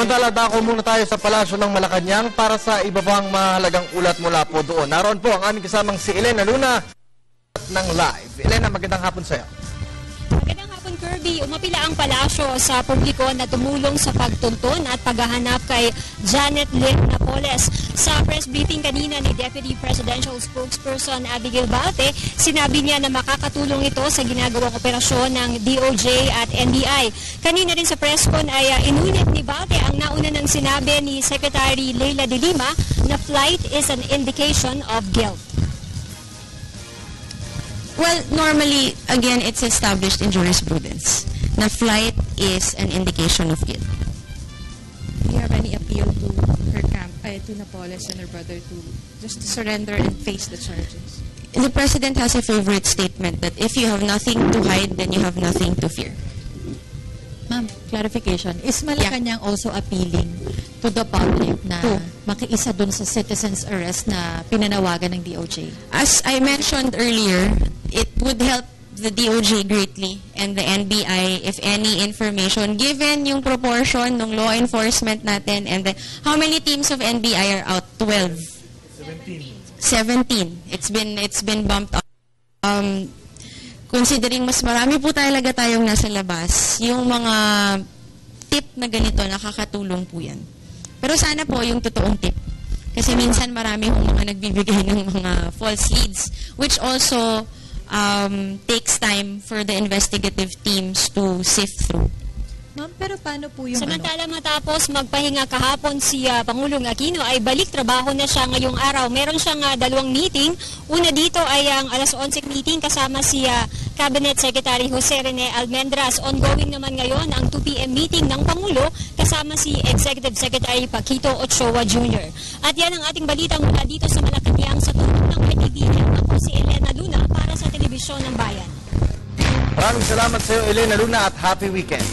Samantala, dako muna tayo sa Palasyo ng Malacanang para sa iba pang mahalagang ulat mula po doon. Naroon po ang aming kasamang si Elena Luna ng live. Elena, magandang hapon sa'yo. Magandang hapon, Kirby. Umapila ang palasyo sa publiko na tumulong sa pagtuntun at paghahanap kay Janet Lynn Napoles. Sa press briefing kanina ni Deputy Presidential Spokesperson Abigail Balte, sinabi niya na makakatulong ito sa ginagawang operasyon ng DOJ at NBI. Kanina rin sa presscon ay inulit ni Balte ang nauna ng sinabi ni Secretary Leila de Lima na flight is an indication of guilt. Well, normally, again, it's established in jurisprudence na flight is an indication of guilt. Do you have any appeal to her camp, to Napoles and her brother to just to surrender and face the charges? The President has a favorite statement that if you have nothing to hide, then you have nothing to fear. Ma'am, clarification. Is Malacanang also appealing to the public na makiisa dun sa citizen's arrest na pinanawagan ng DOJ? As I mentioned earlier, it would help the DOJ greatly and the NBI if any information, given yung proportion ng law enforcement natin and how many teams of NBI are out? 12? 17. It's been bumped up. Considering mas marami po talaga tayong nasa labas, yung mga tip na ganito, nakakatulong po yan. Pero sana po yung totoong tip. Kasi minsan marami hong mga nagbibigay ng mga false leads, which also takes time for the investigative teams to sift through. Ma'am, pero paano po yung Samantala matapos magpahinga kahapon si Pangulong Aquino ay balik trabaho na siya ngayong araw. Meron siyang dalawang meeting. Una dito ay ang alas 11 meeting kasama si Cabinet Secretary Jose Rene Almendras. Ongoing naman ngayon ang 2 p.m. meeting ng Pangulo kasama si Executive Secretary Paquito Ochoa Jr. At yan ang ating balitang mula dito sa Malacanang sa tulong ng PTV. Ako si Elena Luna para sa Telebisyon ng Bayan. Maraming salamat sa iyo, Elena Luna, at happy weekend.